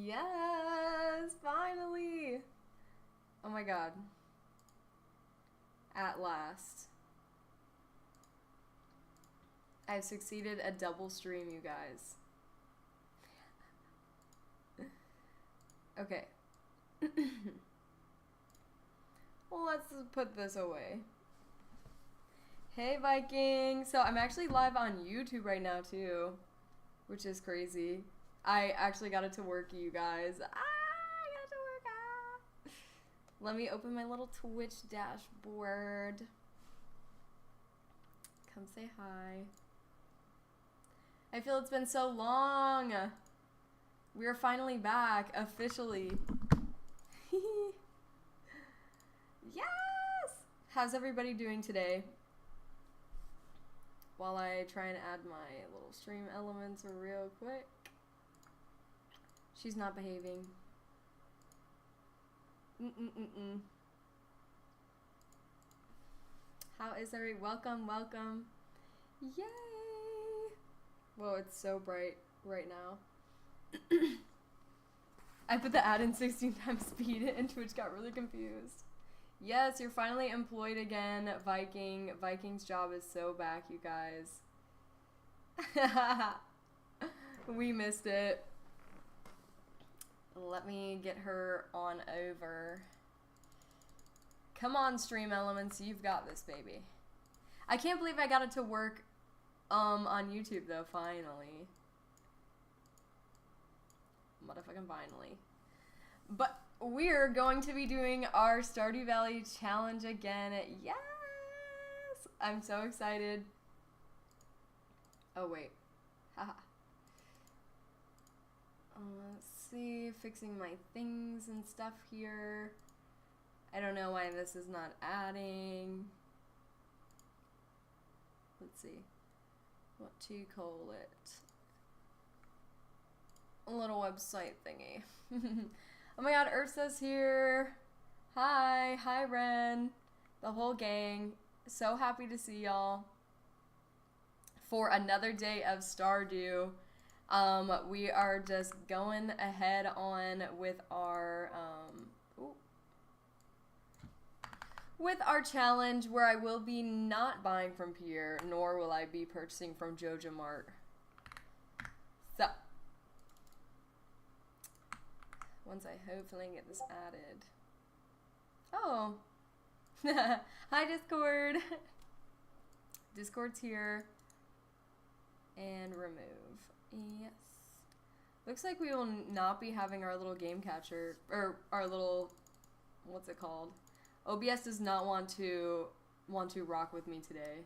Yes, finally. Oh my god. At last. I've succeeded a double stream, you guys. Okay. Well, let's put this away. Hey, Viking. So I'm actually live on YouTube right now, too, which is crazy. I actually got it to work, you guys. I got it to work. Let me open my little Twitch dashboard. Come say hi. I feel it's been so long. We are finally back, officially. Yes! How's everybody doing today? While I try and add my little stream elements real quick. She's not behaving. How is everybody? Welcome, welcome. Yay! Whoa, it's so bright right now. I put the add in 16 times speed and Twitch got really confused. Yes, you're finally employed again, Viking. Viking's job is so back, you guys. We missed it. Let me get her on over. Come on, Stream Elements, you've got this, baby. I can't believe I got it to work on YouTube, though, finally. Motherfucking finally. But we're going to be doing our Stardew Valley challenge again. Yes! I'm so excited. Oh, wait. Haha. Let's see. Fixing my things and stuff here. I don't know why this is not adding. Let's see. What to call it? A little website thingy. Oh my god, Ursa's here. Hi. Hi, Ren. The whole gang. So happy to see y'all. For another day of Stardew. We are just going ahead on with our, with our challenge where I will be not buying from Pierre, nor will I be purchasing from JojaMart. So, once I hopefully get this added. Oh. Hi, Discord. Discord's here. And remove. Yes. Looks like we will not be having our little game catcher, or our little, what's it called? OBS does not want to rock with me today.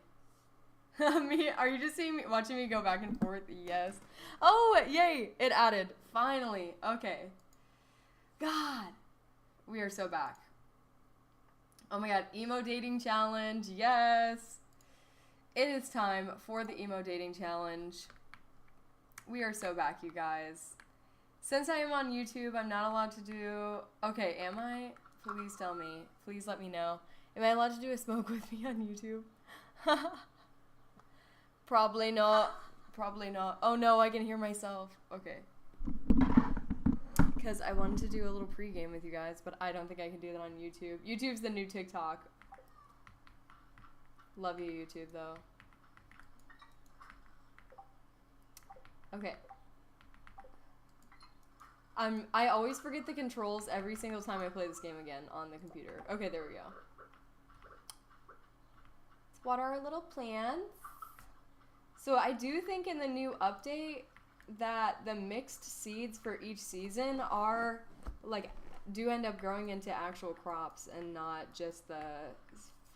Me? Are you just seeing me, watching me go back and forth? Yes. Oh, yay! It added. Finally. Okay. God. We are so back. Oh my god. Emo dating challenge. Yes. It is time for the emo dating challenge. We are so back, you guys. Since I am on YouTube, I'm not allowed to do... Okay, am I? Please tell me. Please let me know. Am I allowed to do a smoke with me on YouTube? Probably not. Probably not. Oh no, I can hear myself. Okay. Because I wanted to do a little pregame with you guys, but I don't think I can do that on YouTube. YouTube's the new TikTok. Love you, YouTube, though. Okay. I always forget the controls every single time I play this game again on the computer. Okay, there we go. Let's water our little plants. So I do think in the new update that the mixed seeds for each season are, like, do end up growing into actual crops and not just the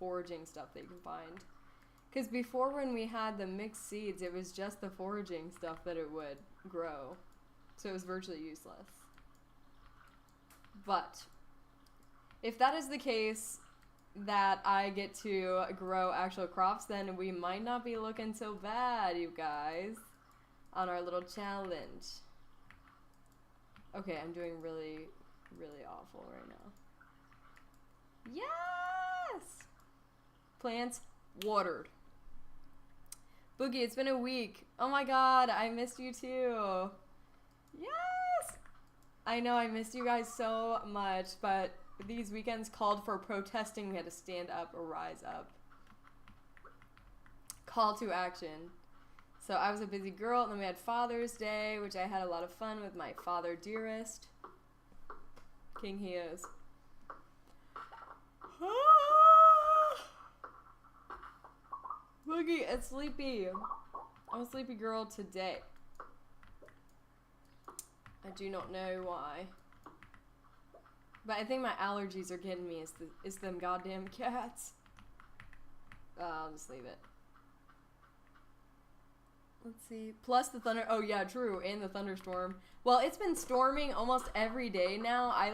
foraging stuff that you can find. Because before, when we had the mixed seeds, it was just the foraging stuff that it would grow. So it was virtually useless. But if that is the case, that I get to grow actual crops, then we might not be looking so bad, you guys, on our little challenge. Okay, I'm doing really, really awful right now. Yes! Plants watered. Boogie, it's been a week. Oh my god, I missed you too. Yes! I know, I missed you guys so much, but these weekends called for protesting. We had to stand up or rise up. Call to action. So I was a busy girl, and then we had Father's Day, which I had a lot of fun with my father dearest. King he is. Boogie, it's sleepy. I'm a sleepy girl today. I do not know why. But I think my allergies are getting me. It's them goddamn cats. I'll just leave it. Let's see. Plus the thunder. Oh yeah, true. And the thunderstorm. Well, it's been storming almost every day now. I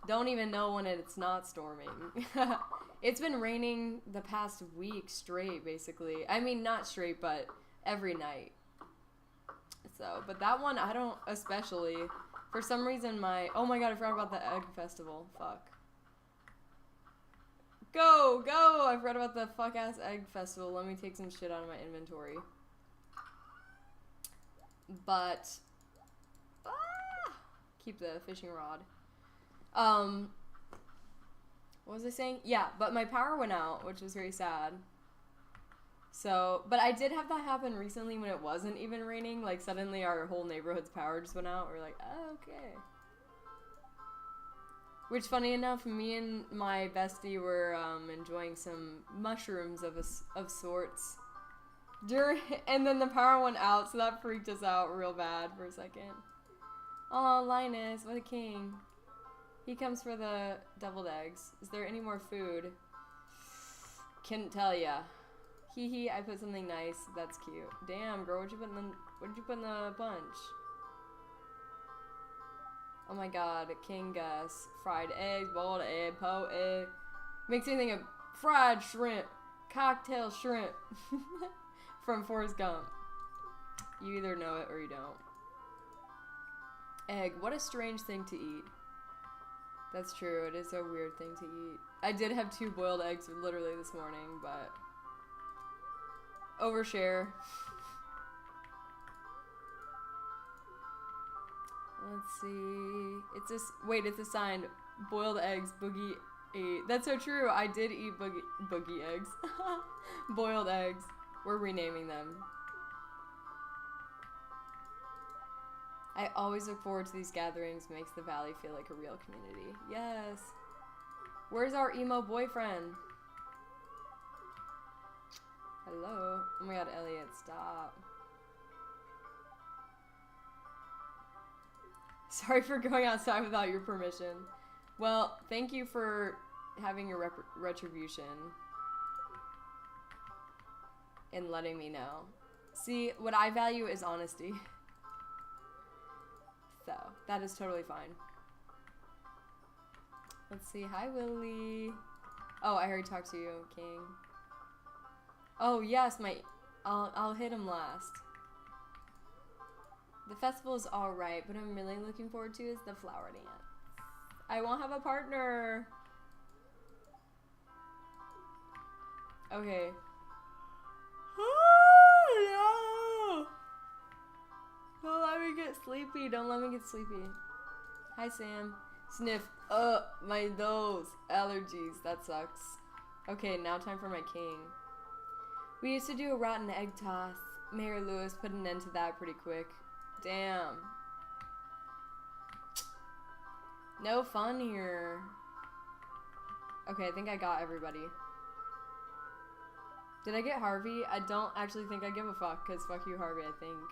don't even know when it's not storming. It's been raining the past week straight, basically. I mean, not straight, but every night. So, but that one, I don't especially. For some reason, oh my god, I forgot about the egg festival. Fuck. Go! I forgot about the fuck-ass egg festival. Let me take some shit out of my inventory. But, keep the fishing rod. What was I saying? Yeah, but my power went out, which was very sad. So, but I did have that happen recently when it wasn't even raining. Like, suddenly our whole neighborhood's power just went out. We're like, oh, okay. Which, funny enough, me and my bestie were enjoying some mushrooms of sorts. And then the power went out, so that freaked us out real bad for a second. Oh, Linus, what a king. He comes for the deviled eggs. Is there any more food? Couldn't tell ya. Hee hee, I put something nice. That's cute. Damn, girl, what did you put in the bunch? Oh my god, King Gus. Fried eggs, boiled egg, po egg. Makes me think of fried shrimp. Cocktail shrimp. From Forrest Gump. You either know it or you don't. Egg, what a strange thing to eat. That's true, it is a weird thing to eat. I did have 2 boiled eggs literally this morning, but overshare. Let's see. It's a sign. Boiled eggs, Boogie ate. That's so true. I did eat boogie eggs. Boiled eggs. We're renaming them. I always look forward to these gatherings. Makes the valley feel like a real community. Yes. Where's our emo boyfriend? Hello? Oh my god, Elliot, stop. Sorry for going outside without your permission. Well, thank you for having your retribution. And letting me know. See, what I value is honesty. So, that is totally fine. Let's see. Hi, Willie. Oh, I already talked to you, King. Oh, yes, I'll hit him last. The festival is alright, but I'm really looking forward to is the flower dance. I won't have a partner. Okay. Oh, no. Don't let me get sleepy. Don't let me get sleepy. Hi, Sam. Sniff. My nose. Allergies. That sucks. Okay, now time for my king. We used to do a rotten egg toss. Mayor Lewis put an end to that pretty quick. Damn. No fun here. Okay, I think I got everybody. Did I get Harvey? I don't actually think I give a fuck, because fuck you, Harvey, I think.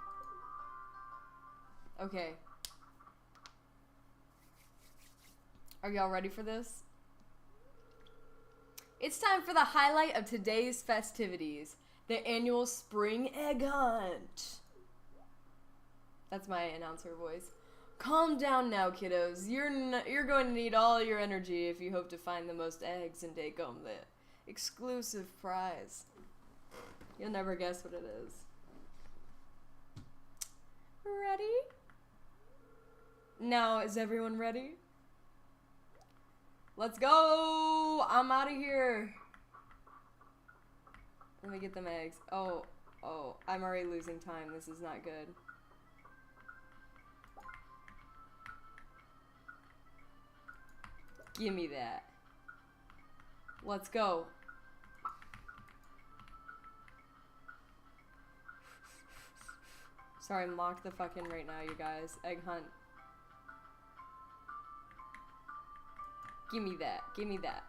Okay. Are y'all ready for this? It's time for the highlight of today's festivities. The annual spring egg hunt. That's my announcer voice. Calm down now, kiddos. You're going to need all your energy if you hope to find the most eggs and take home the exclusive prize. You'll never guess what it is. Ready? Now, is everyone ready? Let's go! I'm out of here. Let me get them eggs. Oh, I'm already losing time. This is not good. Gimme that. Let's go. Sorry, I'm locked the fuck in right now, you guys. Egg hunt. Gimme that. Gimme that.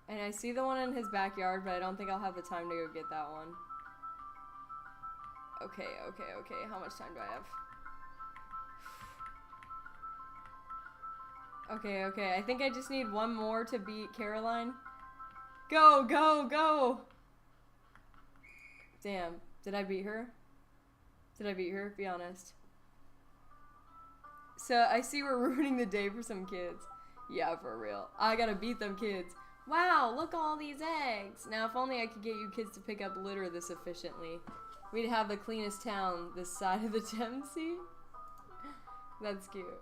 And I see the one in his backyard, but I don't think I'll have the time to go get that one. Okay, okay, okay. How much time do I have? Okay, okay. I think I just need one more to beat Caroline. Go, go, go! Damn. Did I beat her? Did I beat her? Be honest. So, I see we're ruining the day for some kids. Yeah, for real. I gotta beat them kids. Wow, look all these eggs! Now, if only I could get you kids to pick up litter this efficiently. We'd have the cleanest town this side of the Thames. See? That's cute.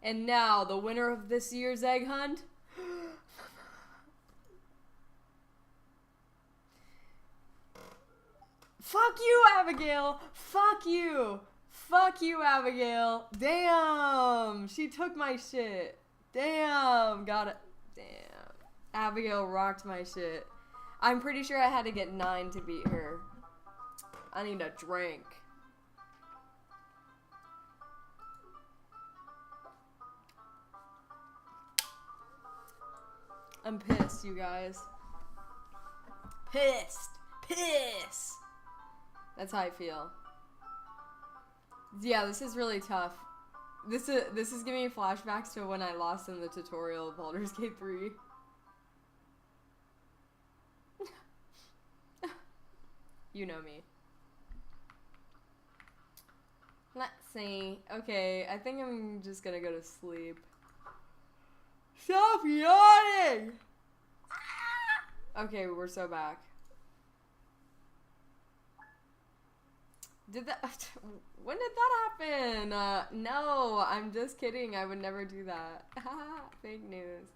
And now, the winner of this year's egg hunt. Fuck you, Abigail! Fuck you! Fuck you, Abigail! Damn! She took my shit. Damn! Got it. Damn. Abigail rocked my shit. I'm pretty sure I had to get 9 to beat her. I need a drink. I'm pissed, you guys. Pissed! Pissed! That's how I feel. Yeah, this is really tough. This is giving me flashbacks to when I lost in the tutorial of Baldur's Gate 3. You know me. Let's see. Okay, I think I'm just gonna go to sleep. Stop yawning! Okay, we're so back. Did that? When did that happen? No, I'm just kidding. I would never do that. Fake news.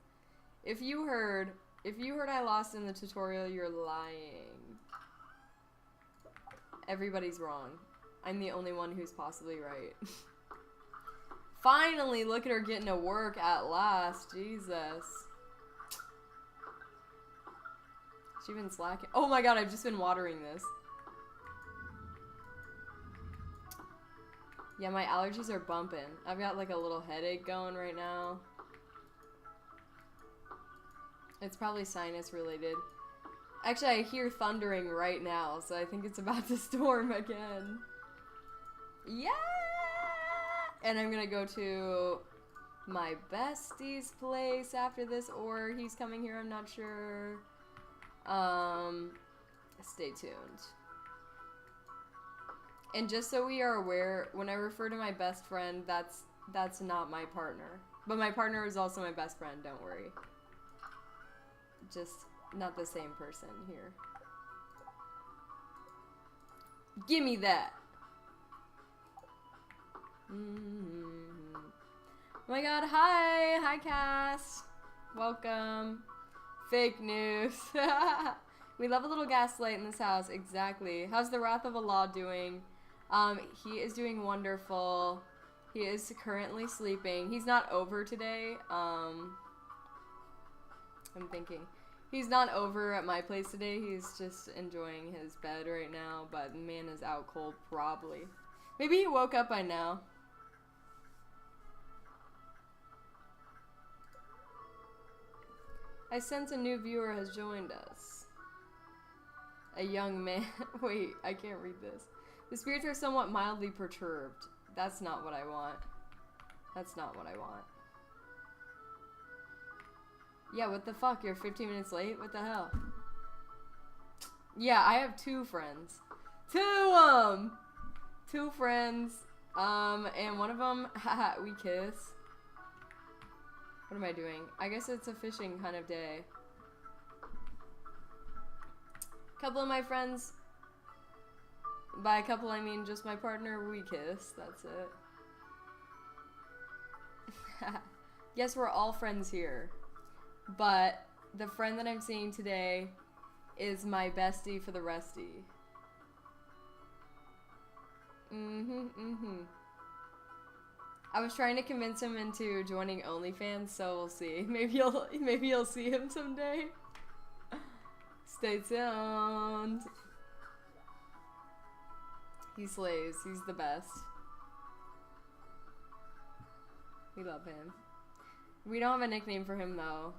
If you heard I lost in the tutorial, you're lying. Everybody's wrong. I'm the only one who's possibly right. Finally, look at her getting to work at last. Jesus. She's been slacking. Oh my god, I've just been watering this. Yeah, my allergies are bumping. I've got like a little headache going right now. It's probably sinus related. Actually, I hear thundering right now, so I think it's about to storm again. Yeah! And I'm gonna go to my bestie's place after this, or he's coming here, I'm not sure. Stay tuned. And just so we are aware, when I refer to my best friend, that's not my partner. But my partner is also my best friend, don't worry. Just not the same person here. Gimme that! Oh my god, hi! Hi, Cass! Welcome. Fake news. We love a little gaslight in this house, exactly. How's the Wrath of Allah doing? He is doing wonderful. He is currently sleeping. He's not over today. I'm thinking. He's not over at my place today. He's just enjoying his bed right now, but the man is out cold, probably. Maybe he woke up by now. I sense a new viewer has joined us. A young man. Wait, I can't read this. The spirits are somewhat mildly perturbed. That's not what I want. That's not what I want. Yeah, what the fuck? You're 15 minutes late? What the hell? Yeah, I have 2 friends. 2 friends. And one of them, haha, we kiss. What am I doing? I guess it's a fishing kind of day. Couple of my friends, by a couple I mean just my partner, we kiss. That's it. Yes, we're all friends here. But the friend that I'm seeing today is my bestie for the restie. I was trying to convince him into joining OnlyFans, so we'll see. Maybe you'll see him someday. Stay tuned. He slays. He's the best. We love him. We don't have a nickname for him though.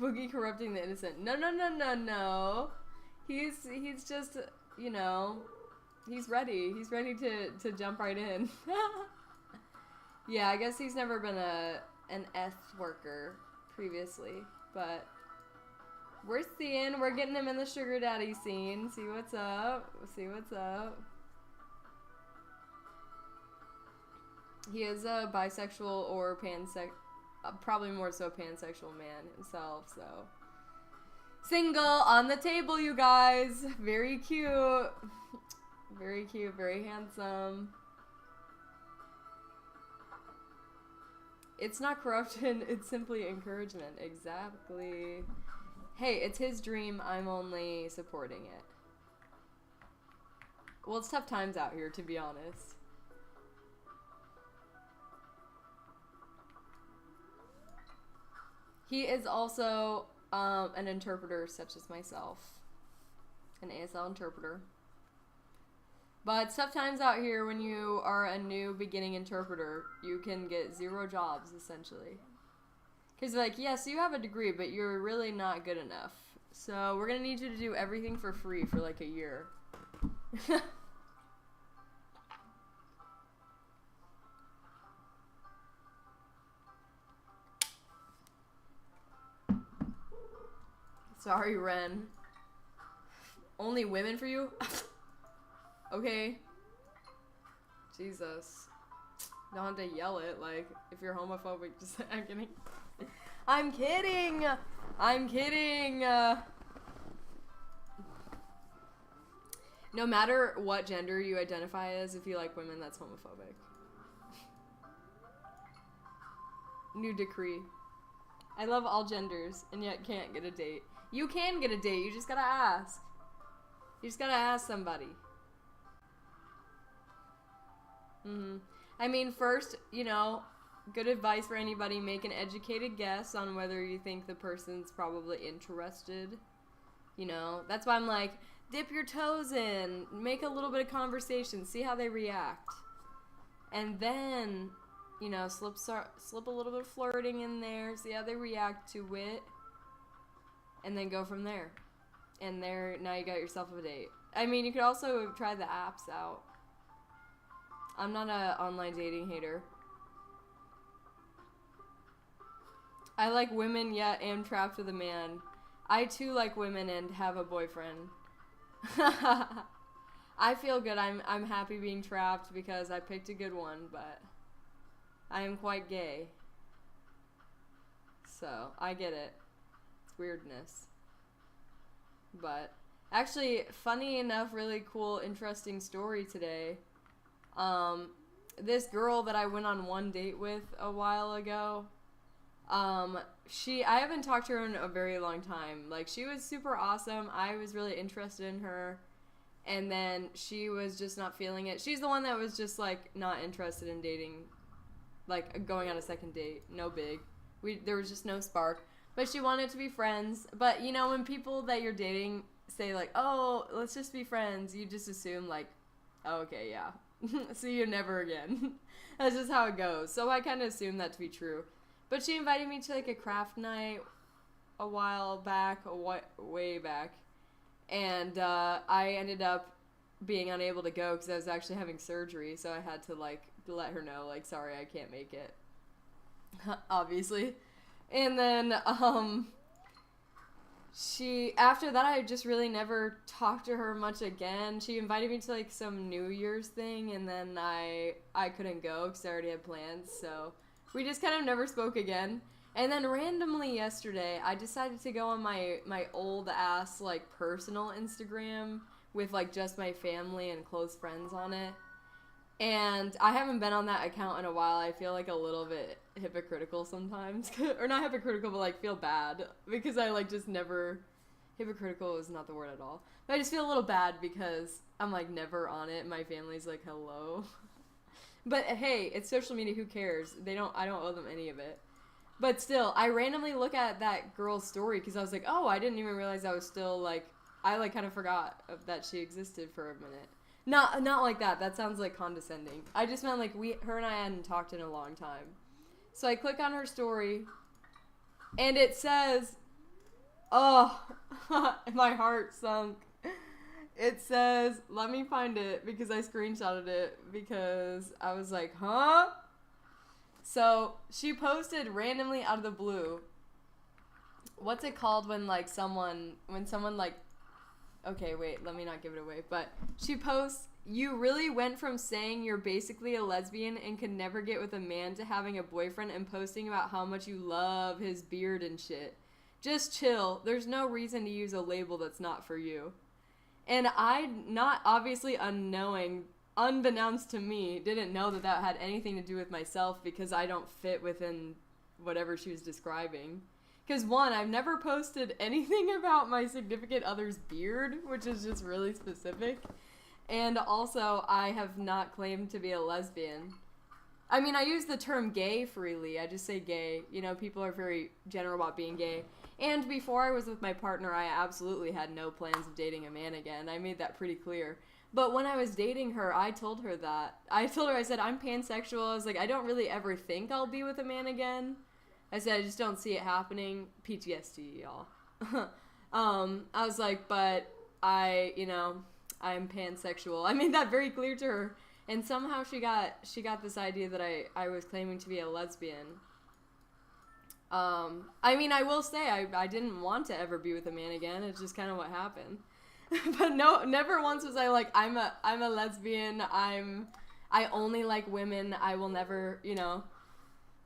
Boogie corrupting the innocent. No. He's just, you know, he's ready. He's ready to jump right in. Yeah, I guess he's never been an eth worker previously, but we're getting him in the sugar daddy scene. See what's up. He is a bisexual or probably more so pansexual man himself, so. Single on the table, you guys. Very cute. Very cute, very handsome. It's not corruption, it's simply encouragement. Exactly. Hey, it's his dream, I'm only supporting it. Well, it's tough times out here, to be honest. He is also an interpreter such as myself. An ASL interpreter. But it's tough times out here when you are a new beginning interpreter. You can get 0 jobs, essentially. Because, like, yes, you have a degree, but you're really not good enough. So we're going to need you to do everything for free for, like, a year. Sorry, Ren. Only women for you? Okay. Jesus. Don't have to yell it, like, if you're homophobic, just, I'm kidding. I'm kidding! I'm kidding! No matter what gender you identify as, if you like women, that's homophobic. New decree. I love all genders, and yet can't get a date. You can get a date, you just gotta ask. You just gotta ask somebody. I mean, first, you know, good advice for anybody, make an educated guess on whether you think the person's probably interested. You know, that's why I'm like, dip your toes in, make a little bit of conversation, see how they react. And then, you know, slip a little bit of flirting in there, see how they react to it. And then go from there. And now you got yourself a date. I mean, you could also try the apps out. I'm not a online dating hater. I like women, yet am trapped with a man. I too like women and have a boyfriend. I feel good. I'm happy being trapped because I picked a good one, but I am quite gay. So, I get it. It's weirdness. But actually, funny enough, really cool, interesting story today. This girl that I went on one date with a while ago, I haven't talked to her in a very long time. Like, she was super awesome. I was really interested in her. And then she was just not feeling it. She's the one that was just, like, not interested in dating, like, going on a second date. No big. There was just no spark. But she wanted to be friends. But, you know, when people that you're dating say, like, oh, let's just be friends, you just assume, like, oh, okay, yeah. See you never again. That's just how it goes. So I kind of assumed that to be true. But she invited me to, like, a craft night a while back, way back. And I ended up being unable to go because I was actually having surgery. So I had to, like, let her know, like, sorry, I can't make it. Obviously. And then, after that, I just really never talked to her much again. She invited me to, like, some New Year's thing, and then I couldn't go because I already had plans, so we just kind of never spoke again. And then randomly yesterday, I decided to go on my old-ass, like, personal Instagram with, like, just my family and close friends on it. And I haven't been on that account in a while. I feel like a little bit hypocritical sometimes. Or not hypocritical, but like feel bad. Because I like just never hypocritical is not the word at all. But I just feel a little bad because I'm like never on it. My family's like, hello. But hey, it's social media. Who cares? I don't owe them any of it. But still, I randomly look at that girl's story because I was like, oh, I didn't even realize I was still like, I like kind of forgot that she existed for a minute. Not like that. That sounds like condescending. I just meant like her and I hadn't talked in a long time. So I click on her story, and it says, oh, my heart sunk. It says, let me find it because I screenshotted it because I was like, huh? So she posted randomly out of the blue. What's it called when someone like, okay, wait, let me not give it away. But she posts, you really went from saying you're basically a lesbian and could never get with a man to having a boyfriend and posting about how much you love his beard and shit. Just chill. There's no reason to use a label that's not for you. And I, not obviously unbeknownst to me, didn't know that had anything to do with myself because I don't fit within whatever she was describing. Because one, I've never posted anything about my significant other's beard, which is just really specific. And also, I have not claimed to be a lesbian. I mean, I use the term gay freely. I just say gay. You know, people are very general about being gay. And before I was with my partner, I absolutely had no plans of dating a man again. I made that pretty clear. But when I was dating her, I told her that. I said, I'm pansexual. I was like, I don't really ever think I'll be with a man again. I said, I just don't see it happening. PTSD, y'all. I was like, but I'm pansexual. I made that very clear to her. And somehow she got this idea that I was claiming to be a lesbian. I mean, I will say I didn't want to ever be with a man again. It's just kind of what happened. But no, never once was I like, I'm a lesbian. I only like women. I will never,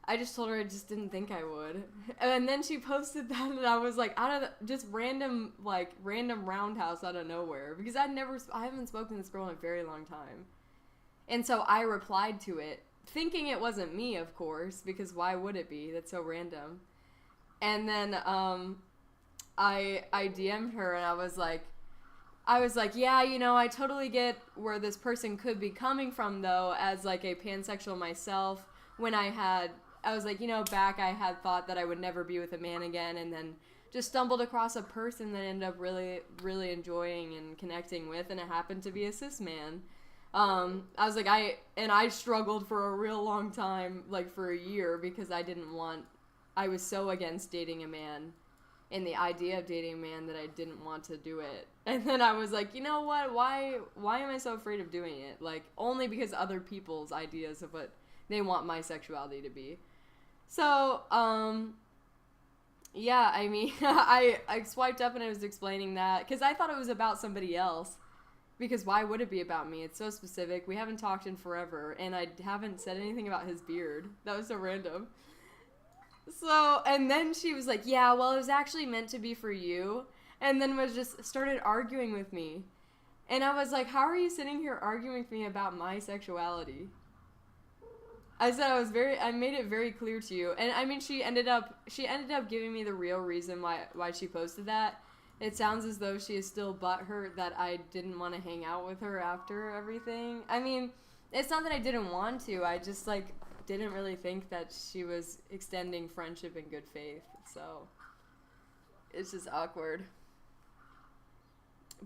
I just told her I just didn't think I would. And then she posted that and I was like, just random roundhouse out of nowhere. Because I haven't spoken to this girl in a very long time. And so I replied to it, thinking it wasn't me, of course, because why would it be? That's so random. And then I DM'd her and I was like, yeah, I totally get where this person could be coming from, though, as like a pansexual myself. When I was like, back I had thought that I would never be with a man again, and then just stumbled across a person that I ended up really, really enjoying and connecting with, and it happened to be a cis man. I was like, I struggled for a real long time, like for a year, because I was so against dating a man and the idea of dating a man that I didn't want to do it. And then I was like, you know what, why am I so afraid of doing it? Like, only because other people's ideas of what they want my sexuality to be. So, yeah, I mean, I swiped up and I was explaining that, because I thought it was about somebody else. Because why would it be about me? It's so specific. We haven't talked in forever, and I haven't said anything about his beard. That was so random. So, and then she was like, yeah, well, it was actually meant to be for you. And then started arguing with me. And I was like, how are you sitting here arguing with me about my sexuality? I said I made it very clear to you. And I mean, she ended up giving me the real reason why she posted that. It sounds as though she is still butthurt that I didn't want to hang out with her after everything. I mean, it's not that I didn't want to. I just, didn't really think that she was extending friendship in good faith. So, it's just awkward.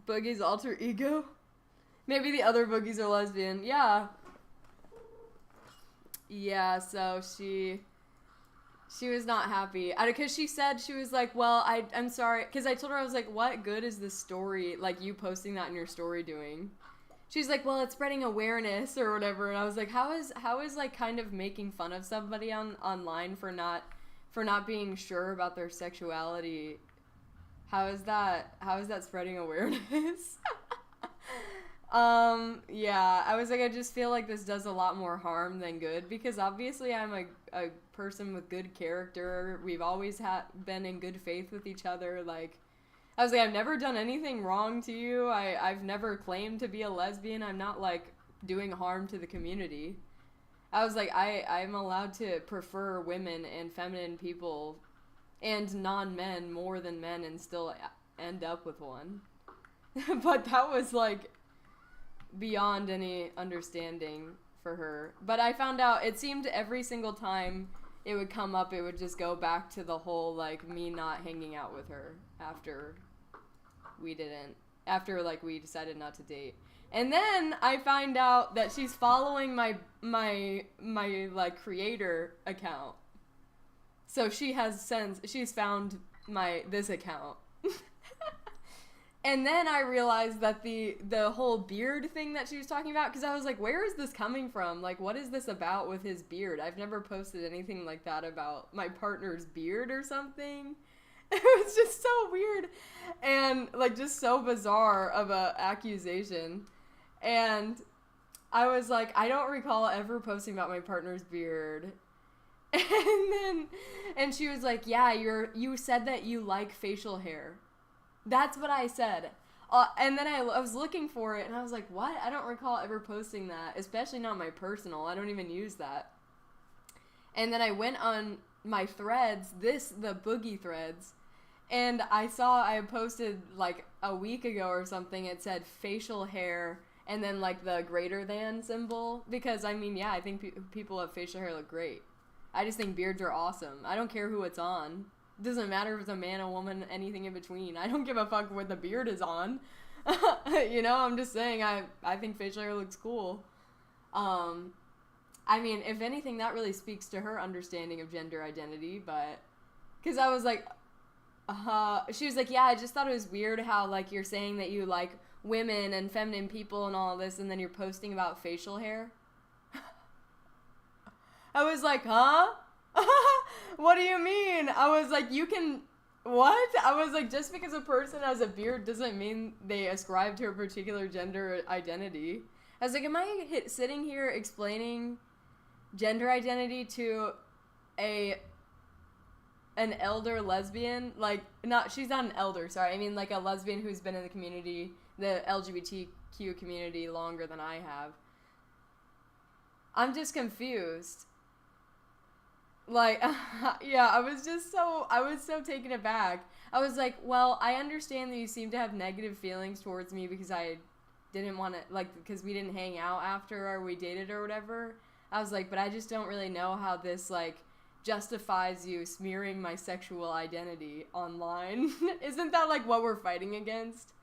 Boogie's alter ego? Maybe the other Boogies are lesbian. Yeah. Yeah, so she was not happy. Because she said, she was like, well, I'm sorry. Because I told her, I was like, what good is this story, you posting that in your story doing? She's like, well, it's spreading awareness or whatever. And I was like, how is kind of making fun of somebody online for not being sure about their sexuality? How is that spreading awareness? Yeah, I was like, I just feel like this does a lot more harm than good, because obviously I'm a person with good character. We've always been in good faith with each other. I was like, I've never done anything wrong to you. I've never claimed to be a lesbian. I'm not, doing harm to the community. I was like, I'm allowed to prefer women and feminine people and non-men more than men and still end up with one. But that was, like, beyond any understanding for her. But I found out it seemed every single time it would come up, it would just go back to the whole, like, me not hanging out with her after we decided not to date. And then I find out that she's following my like, creator account. So she's found this account. And then I realized that the whole beard thing that she was talking about, because I was like, where is this coming from? Like, what is this about with his beard? I've never posted anything like that about my partner's beard or something. It was just so weird and, like, just so bizarre of a accusation. And I was like, I don't recall ever posting about my partner's beard. And she was like, yeah, you said that you like facial hair. That's what I said. And then I was looking for it, and I was like, what? I don't recall ever posting that, especially not my personal. I don't even use that. And then I went on my threads, the Boogie threads, and I saw I posted, like, a week ago or something. It said facial hair, and then, like, the greater than symbol. Because, I mean, yeah, I think people with facial hair look great. I just think beards are awesome. I don't care who it's on. It doesn't matter if it's a man, a woman, anything in between. I don't give a fuck what the beard is on. You know, I'm just saying I think facial hair looks cool. I mean, if anything, that really speaks to her understanding of gender identity, but... Because I was like... she was like, yeah, I just thought it was weird how, like, you're saying that you like women and feminine people and all this, and then you're posting about facial hair. I was like, huh? What do you mean? I was like, you can... What? I was like, just because a person has a beard doesn't mean they ascribe to a particular gender identity. I was like, am I sitting here explaining gender identity to an elder lesbian? Like, she's not an elder, sorry. I mean, like, a lesbian who's been in the community, the LGBTQ community, longer than I have. I'm just confused. Like, yeah, I was so taken aback. I was like, well, I understand that you seem to have negative feelings towards me because I didn't want to, like, because we didn't hang out after or we dated or whatever. I was like, but I just don't really know how this, like, justifies you smearing my sexual identity online. Isn't that, like, what we're fighting against?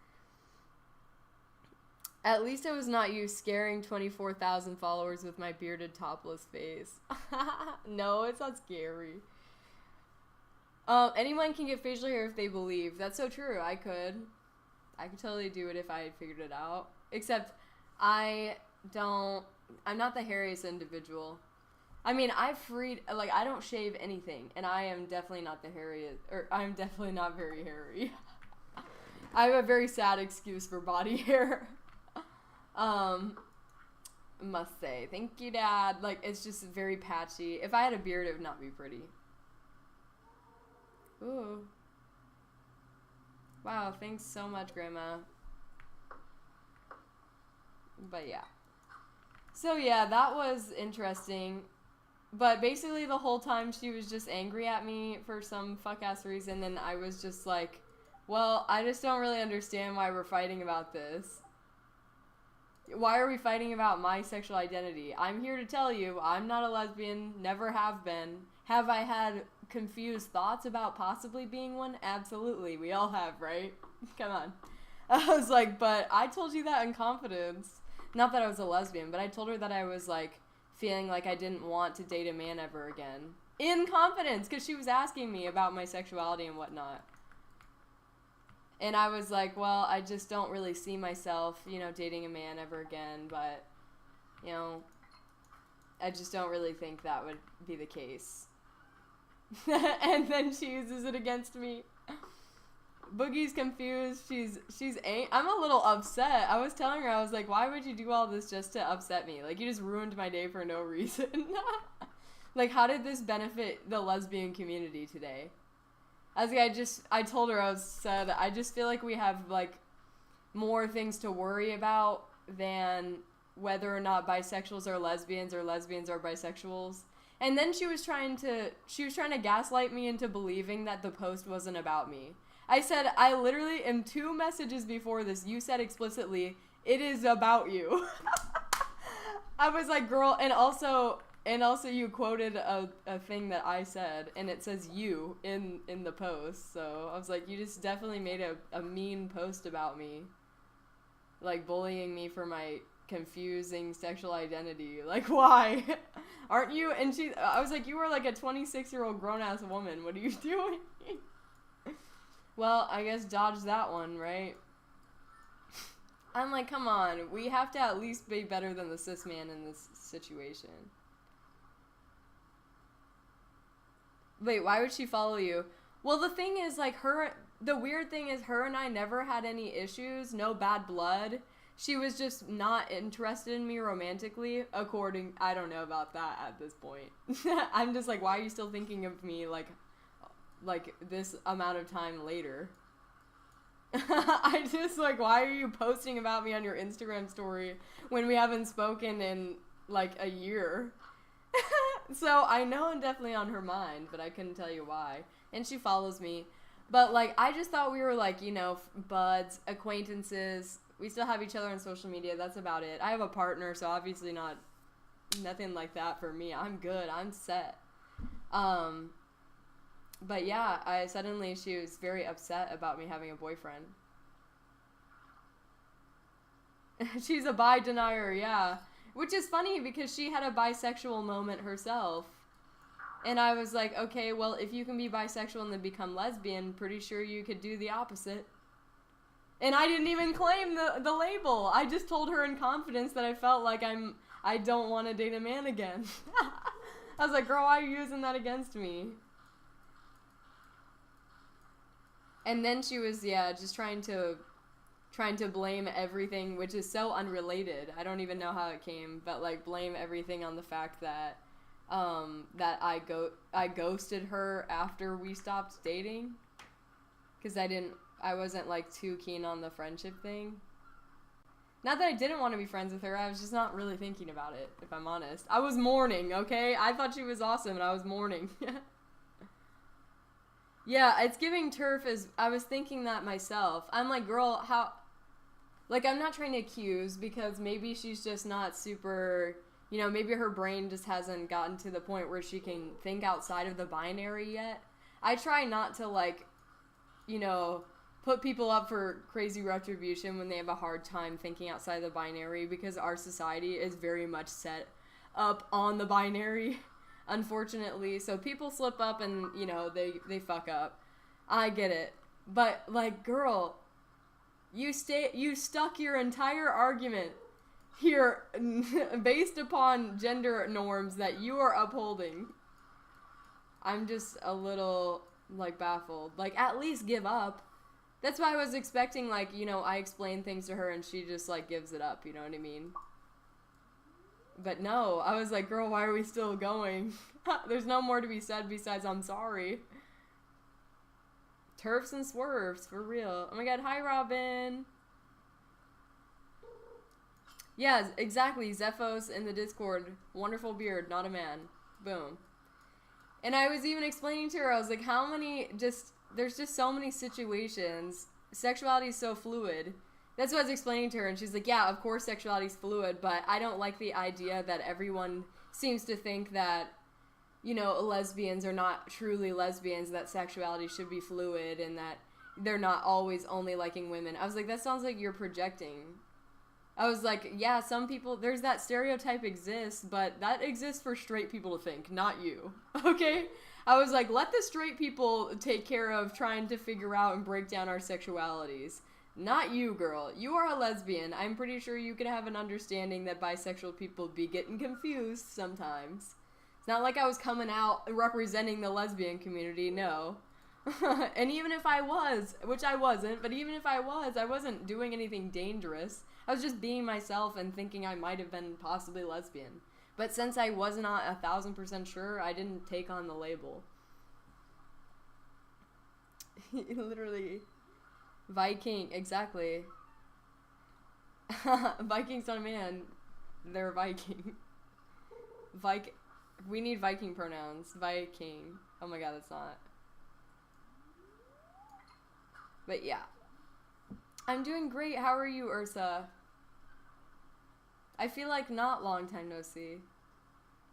At least it was not you scaring 24,000 followers with my bearded topless face. No, it's not scary. Anyone can get facial hair if they believe. That's so true. I could totally do it if I had figured it out. Except I'm not the hairiest individual. I mean, I don't shave anything, and I am definitely not the hairiest, or I'm definitely not very hairy. I have a very sad excuse for body hair. Must say. Thank you, Dad. Like, it's just very patchy. If I had a beard, it would not be pretty. Ooh. Wow, thanks so much, Grandma. But yeah. So yeah, that was interesting. But basically the whole time she was just angry at me for some fuck-ass reason, and I was just like, well, I just don't really understand why we're fighting about this. Why are we fighting about my sexual identity? I'm here to tell you, I'm not a lesbian, never have been. Have I had confused thoughts about possibly being one? Absolutely, we all have, right? Come on. I was like, but I told you that in confidence. Not that I was a lesbian, but I told her that I was, like, feeling like I didn't want to date a man ever again. In confidence, because she was asking me about my sexuality and whatnot. And I was like, well, I just don't really see myself, you know, dating a man ever again, but, you know, I just don't really think that would be the case. And then she uses it against me. Boogie's confused. I'm a little upset. I was telling her, I was like, why would you do all this just to upset me? Like, you just ruined my day for no reason. Like, how did this benefit the lesbian community today? I told her, I just feel like we have, like, more things to worry about than whether or not bisexuals are lesbians or lesbians are bisexuals. And then she was trying to gaslight me into believing that the post wasn't about me. I said, I literally, in 2 messages before this, you said explicitly, it is about you. I was like, girl, and also you quoted a thing that I said, and it says you in the post. So I was like, you just definitely made a mean post about me. Like, bullying me for my confusing sexual identity. Like, why? Aren't you? And I was like, you are like a 26-year-old grown-ass woman. What are you doing? Well, I guess dodge that one, right? I'm like, come on. We have to at least be better than the cis man in this situation. Wait, why would she follow you? Well, the thing is, like, the weird thing is her and I never had any issues, no bad blood. She was just not interested in me romantically, I don't know about that at this point. I'm just like, why are you still thinking of me, like this amount of time later? I just, like, why are you posting about me on your Instagram story when we haven't spoken in, like, a year? So I know I'm definitely on her mind, but I couldn't tell you why. And she follows me. But, like, I just thought we were, like, you know, buds, acquaintances. We still have each other on social media. That's about it. I have a partner, so obviously nothing like that for me. I'm good. I'm set. But yeah, she was very upset about me having a boyfriend. She's a bi denier, yeah. Which is funny because she had a bisexual moment herself. And I was like, okay, well, if you can be bisexual and then become lesbian, pretty sure you could do the opposite. And I didn't even claim the label. I just told her in confidence that I felt like I don't want to date a man again. I was like, girl, why are you using that against me? And then she was, just trying to blame everything, which is so unrelated. I don't even know how it came, but, like, blame everything on the fact that that I ghosted her after we stopped dating, because I wasn't, like, too keen on the friendship thing. Not that I didn't want to be friends with her, I was just not really thinking about it, if I'm honest. I was mourning, okay? I thought she was awesome, and I was mourning. Yeah, it's giving turf I was thinking that myself. I'm like, girl, how... Like, I'm not trying to accuse, because maybe she's just not super... You know, maybe her brain just hasn't gotten to the point where she can think outside of the binary yet. I try not to, like, you know, put people up for crazy retribution when they have a hard time thinking outside the binary, because our society is very much set up on the binary, unfortunately. So people slip up and, you know, they fuck up. I get it. But, like, girl, you stuck your entire argument here based upon gender norms that you are upholding. I'm just a little, like, baffled. Like, at least give up. That's why I was expecting, like, you know, I explain things to her and she just, like, gives it up, you know what I mean? But no, I was like, girl, why are we still going? There's no more to be said besides I'm sorry. Turfs and swerves, for real. Oh my god, hi, Robin. Yeah, exactly. Zephos in the Discord. Wonderful beard, not a man. Boom. And I was even explaining to her, I was like, there's just so many situations. Sexuality is so fluid. That's what I was explaining to her, and she's like, yeah, of course sexuality is fluid, but I don't like the idea that everyone seems to think that, you know, lesbians are not truly lesbians, that sexuality should be fluid, and that they're not always only liking women. I was like, that sounds like you're projecting. I was like, yeah, some people, there's that stereotype exists, but that exists for straight people to think, not you, okay? I was like, let the straight people take care of trying to figure out and break down our sexualities. Not you, girl. You are a lesbian. I'm pretty sure you can have an understanding that bisexual people be getting confused sometimes. It's not like I was coming out representing the lesbian community, no. And even if I was, which I wasn't, but even if I wasn't doing anything dangerous. I was just being myself and thinking I might have been possibly lesbian. But since I was not 1,000% sure, I didn't take on the label. Literally. Viking, exactly. Viking's not a man. They're Viking. We need Viking pronouns. Viking. Oh my god, that's not. But yeah. I'm doing great. How are you, Ursa? I feel like not long time no see.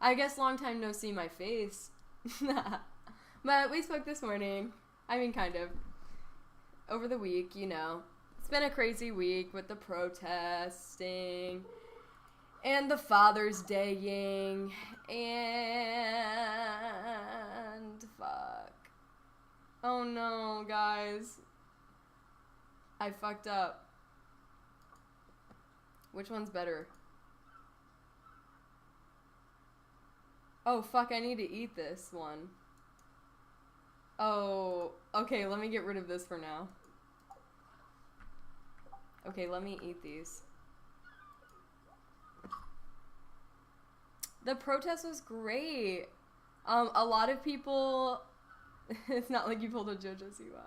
I guess long time no see my face. But we spoke this morning. I mean, kind of. Over the week, you know. It's been a crazy week with the protesting and the Father's Daying and fuck. Oh no, guys. I fucked up. Which one's better? Oh fuck, I need to eat this one. Oh, okay, let me get rid of this for now. Okay, let me eat these. The protest was great. A lot of people... It's not like you pulled a JoJo Siwa.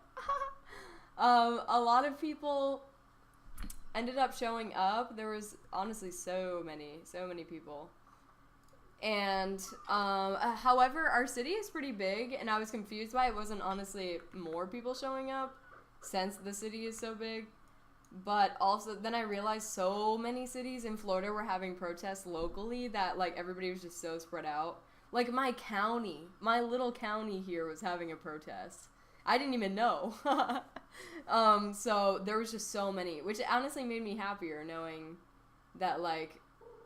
A lot of people ended up showing up. There was honestly so many people. And, however, our city is pretty big, and I was confused why it wasn't honestly more people showing up, since the city is so big. But also, then I realized so many cities in Florida were having protests locally that, like, everybody was just so spread out. Like, my county, my little county here was having a protest. I didn't even know. So there was just so many, which honestly made me happier knowing that, like,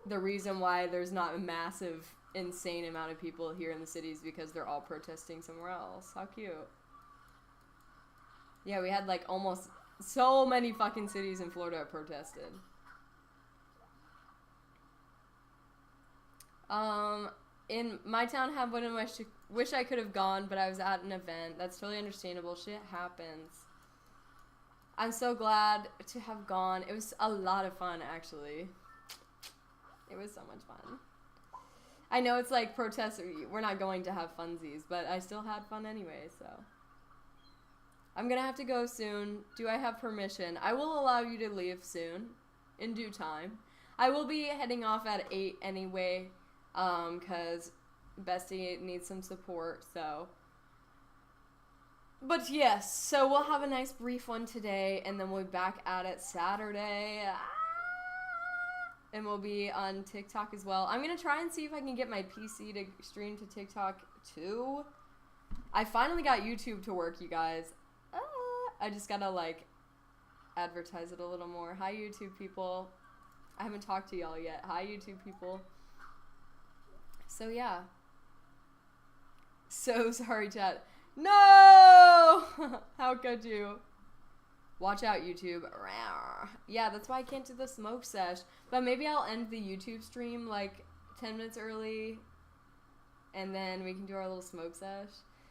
the reason why there's not a massive, insane amount of people here in the city is because they're all protesting somewhere else. How cute. Yeah, we had, like, almost so many fucking cities in Florida protested. In my town had one of my wish I could have gone, but I was at an event. That's totally understandable. Shit happens. I'm so glad to have gone. It was a lot of fun, actually. It was so much fun. I know it's like protests, we're not going to have funsies, but I still had fun anyway, so. I'm gonna have to go soon. Do I have permission? I will allow you to leave soon, in due time. I will be heading off at 8 anyway, cause Bestie needs some support, so. But yes, so we'll have a nice brief one today, and then we'll be back at it Saturday. And we'll be on TikTok as well. I'm gonna try and see if I can get my PC to stream to TikTok too. I finally got YouTube to work, you guys. I just gotta, like, advertise it a little more. Hi, YouTube people. I haven't talked to y'all yet. Hi, YouTube people. So, yeah. So sorry, chat. No! How could you? Watch out, YouTube. Yeah, that's why I can't do the smoke sesh. But maybe I'll end the YouTube stream, like, 10 minutes early. And then we can do our little smoke sesh.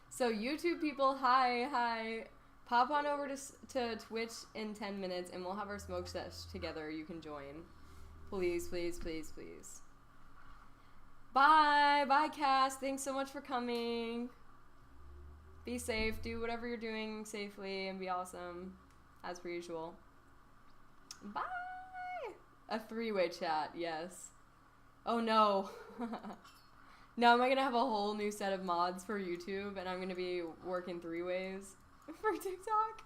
So, YouTube people, hi. Pop on over to Twitch in 10 minutes, and we'll have our smoke sesh together. You can join. Please. Bye, Cass. Thanks so much for coming. Be safe. Do whatever you're doing safely, and be awesome. As per usual. Bye! A 3-way chat, yes. Oh no. Now am I gonna have a whole new set of mods for YouTube, and I'm gonna be working 3 ways for TikTok?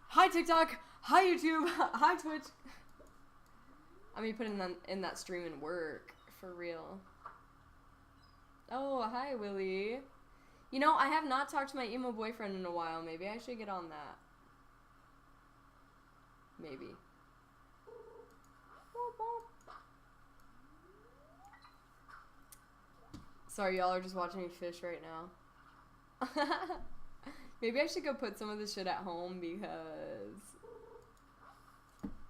Hi TikTok! Hi YouTube! Hi Twitch! I'm gonna put in that stream and work, for real. Oh, hi Willie. You know, I have not talked to my emo boyfriend in a while. Maybe I should get on that. Maybe. Sorry, y'all are just watching me fish right now. Maybe I should go put some of this shit at home because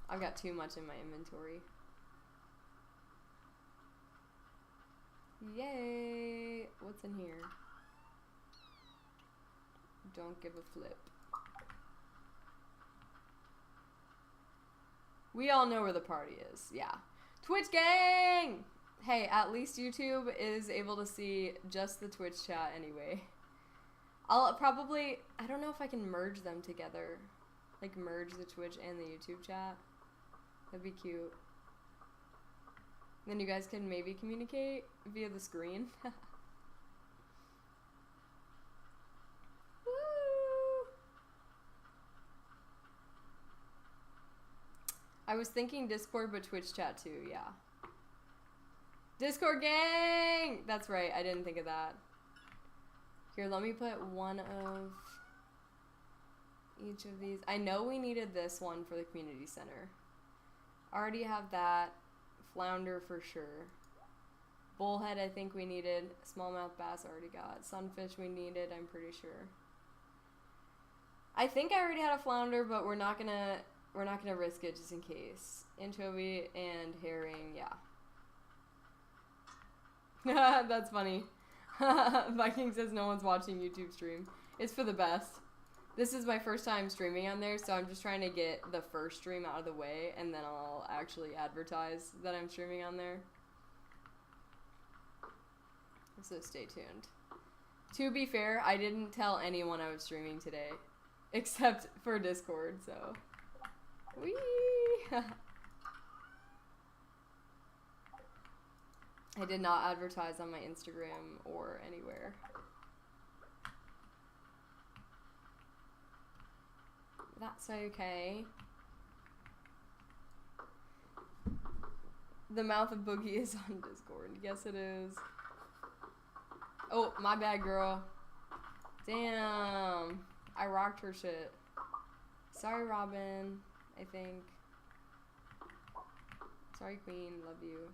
I've got too much in my inventory. Yay! What's in here? Don't give a flip. We all know where the party is. Yeah. Twitch gang! Hey, at least YouTube is able to see just the Twitch chat anyway. I'll probably... I don't know if I can merge them together. Like, merge the Twitch and the YouTube chat. That'd be cute. Then you guys can maybe communicate via the screen. Woo! I was thinking Discord, but Twitch chat too, yeah. Discord gang! That's right, I didn't think of that. Here, let me put one of each of these. I know we needed this one for the community center. Already have that. Flounder for sure. Bullhead I think we needed. Smallmouth bass already got. Sunfish we needed, I'm pretty sure. I think I already had a flounder, but we're not gonna risk it just in case. Anchovy and herring, yeah. That's funny. Viking says no one's watching YouTube stream. It's for the best. This is my first time streaming on there, so I'm just trying to get the first stream out of the way, and then I'll actually advertise that I'm streaming on there. So stay tuned. To be fair, I didn't tell anyone I was streaming today, except for Discord, so. Whee! I did not advertise on my Instagram or anywhere. That's okay. The mouth of Boogie is on Discord. Yes, it is. Oh, my bad, girl. Damn. I rocked her shit. Sorry, Robin, I think. Sorry, Queen. Love you.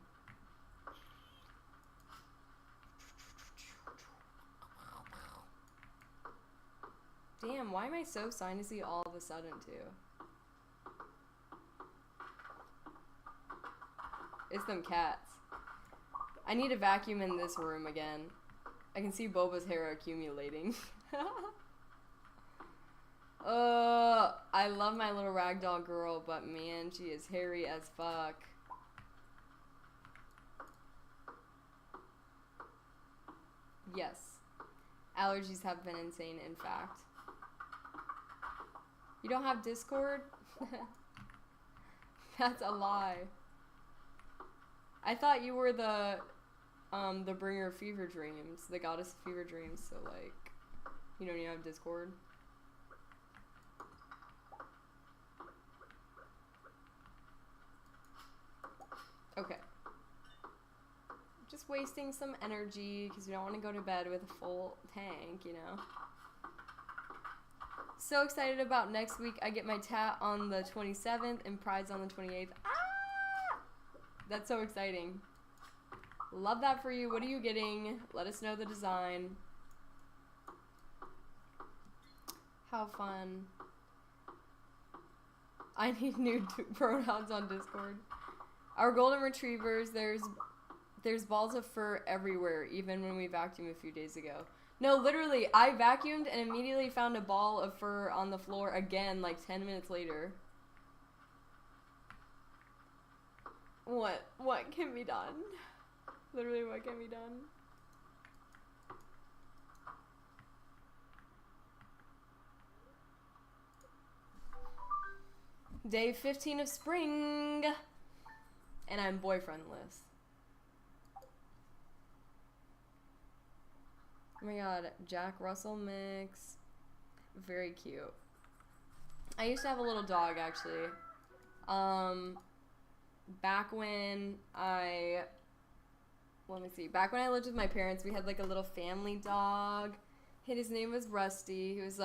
Damn, why am I so sinusy all of a sudden, too? It's them cats. I need a vacuum in this room again. I can see Boba's hair accumulating. I love my little ragdoll girl, but man, she is hairy as fuck. Yes. Allergies have been insane, in fact. You don't have Discord? That's a lie. I thought you were the bringer of fever dreams, the goddess of fever dreams, so like, you don't even have Discord? Okay. Just wasting some energy, because we don't want to go to bed with a full tank, you know? So excited about next week. I get my tat on the 27th and prize on the 28th. Ah! That's so exciting. Love that for you. What are you getting? Let us know the design. How fun. I need new pronouns on Discord. Our golden retrievers, there's balls of fur everywhere, even when we vacuumed a few days ago. No, literally, I vacuumed and immediately found a ball of fur on the floor again, like 10 minutes later. What can be done? Literally, what can be done? Day 15 of spring. And I'm boyfriendless. Oh my god, Jack Russell mix. Very cute. I used to have a little dog, actually. Back when I lived with my parents, we had like a little family dog. His name was Rusty. He was